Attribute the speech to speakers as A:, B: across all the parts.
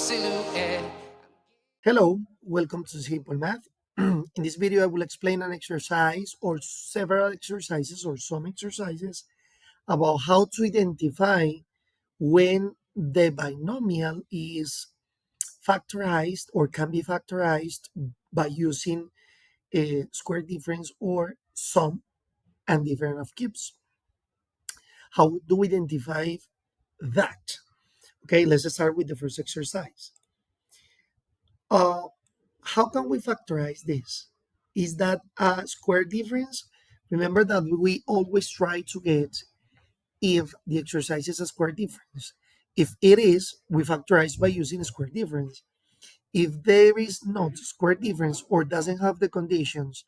A: silhouette.
B: Hello, welcome to Simple Math. In this video, I will explain an exercise or several exercises or some exercises about how to identify when the binomial is factorized or can be factorized by using a square difference or sum and difference of cubes. How do we identify that? Okay, let's start with the first exercise. Uh, how can we factorize this? Is that a square difference? Remember that we always try to get if the exercise is a square difference. If it is, we factorize by using a square difference. If there is not square difference or doesn't have the conditions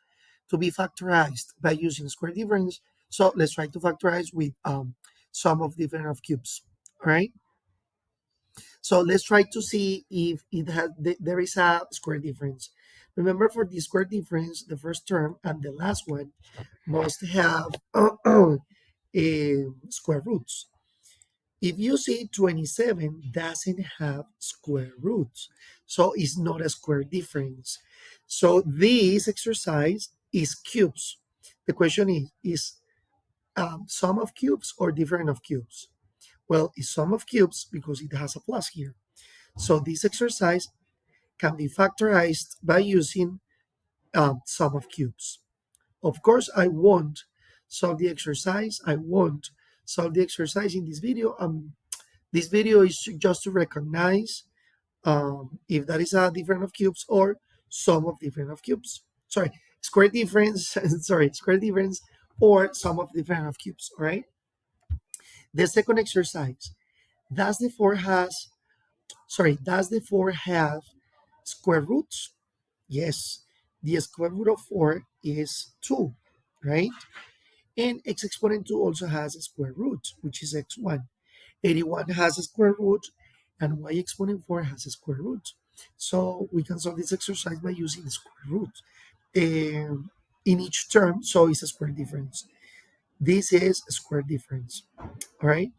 B: to be factorized by using square difference, so let's try to factorize with sum of difference of cubes. All right. So let's try to see if there is a square difference. Remember, for the square difference, the first term and the last one must have square roots. If you see 27 doesn't have square roots, so it's not a square difference. So this exercise is cubes. The question is sum of cubes or difference of cubes? Well, it's sum of cubes because it has a plus here. So this exercise can be factorized by using sum of cubes. Of course, I won't solve the exercise. I won't solve the exercise in this video. This video is just to recognize if that is a difference of cubes or sum of difference of cubes. Sorry, square difference. Sorry, square difference or sum of difference of cubes. All right. The second exercise. Does the four has does the 4 have square roots? Yes, the square root of 4 is 2, right? And x exponent 2 also has a square root, which is x1. 81 has a square root, and y exponent 4 has a square root. So we can solve this exercise by using the square root in each term, so it's a square difference. This is a square difference, all right?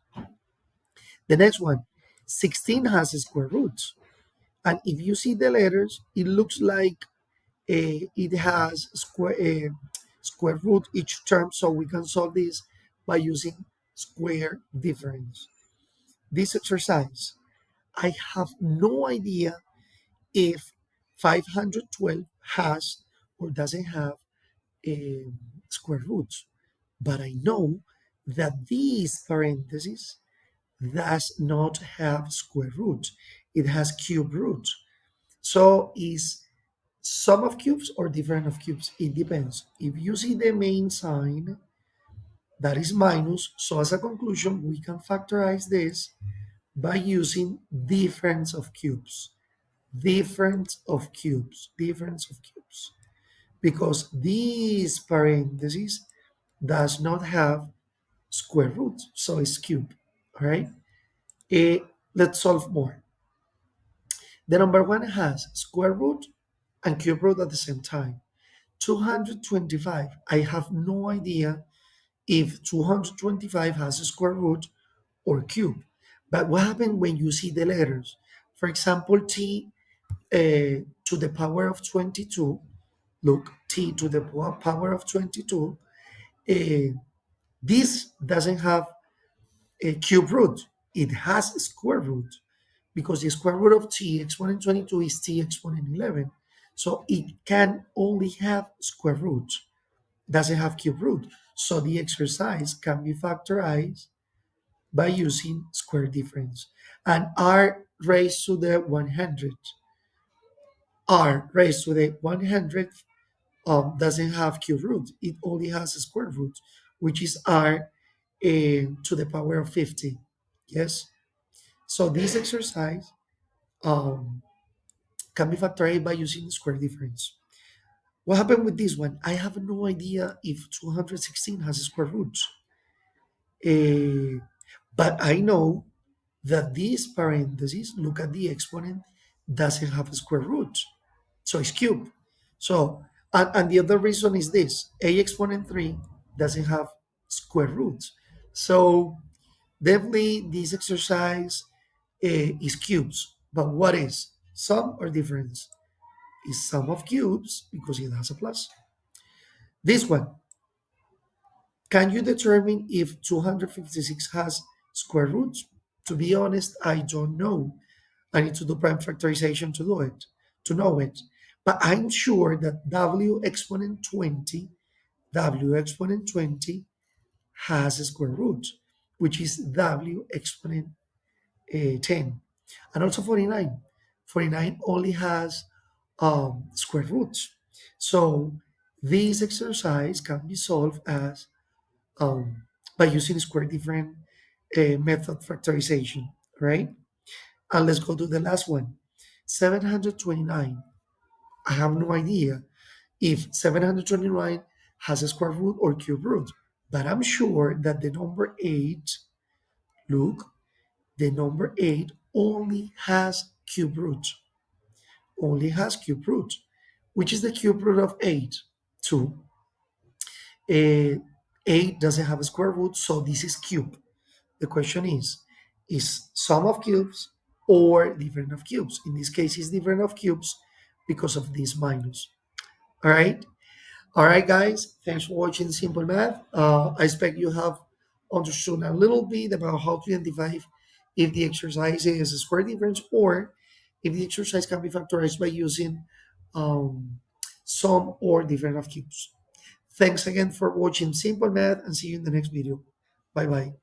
B: The next one, 16 has a square root. And if you see the letters, it looks like it has square root each term, so we can solve this by using square difference. This exercise, I have no idea if 512 has or doesn't have square roots, but I know that these parentheses does not have square root. It has cube root. So is sum of cubes or difference of cubes? It depends. If you see the main sign, that is minus. So as a conclusion, we can factorize this by using difference of cubes. Difference of cubes. Difference of cubes. Because these parentheses does not have square root, so it's cube. All right. Eh, let's solve more. The number one has square root and cube root at the same time. 225. I have no idea if 225 has a square root or cube. But what happens when you see the letters? For example, t to the power of 22. Look, t to the power of 22. Uh, this doesn't have a cube root. It has a square root because the square root of t exponent 22 is t exponent 11. So it can only have square root, doesn't have cube root. So the exercise can be factorized by using square difference. And r raised to the 100, r raised to the 100 doesn't have cube root. It only has a square root, which is r to the power of 50. Yes. So this exercise um, can be factorized by using square difference. What happened with this one? I have no idea if 216 has a square root. But I know that this parenthesis, look at the exponent, doesn't have a square root. So it's cube. So, and the other reason is this, a exponent 3 doesn't have square roots. So definitely this exercise is cubes. But what is sum or difference? Is sum of cubes because it has a plus. This one, can you determine if 256 has square roots? To be honest, I don't know. I need to do prime factorization to know it. But I'm sure that W exponent 20 has a square root, which is W exponent 10. And also 49. 49 only has square roots. So this exercise can be solved as by using square different method factorization, right? And let's go to the last one. 729. I have no idea if 729 has a square root or cube root, but I'm sure that the number 8, look, the number 8 only has cube root, only has cube root, which is the cube root of 8? 2. Uh, 8 doesn't have a square root, so this is cube. The question is sum of cubes or difference of cubes? In this case, it's difference of cubes because of this minus. All right. All right, guys. Thanks for watching Simple Math. I expect you have understood a little bit about how to identify if the exercise is a square difference or if the exercise can be factorized by using um, sum or difference of cubes. Thanks again for watching Simple Math and see you in the next video. Bye bye.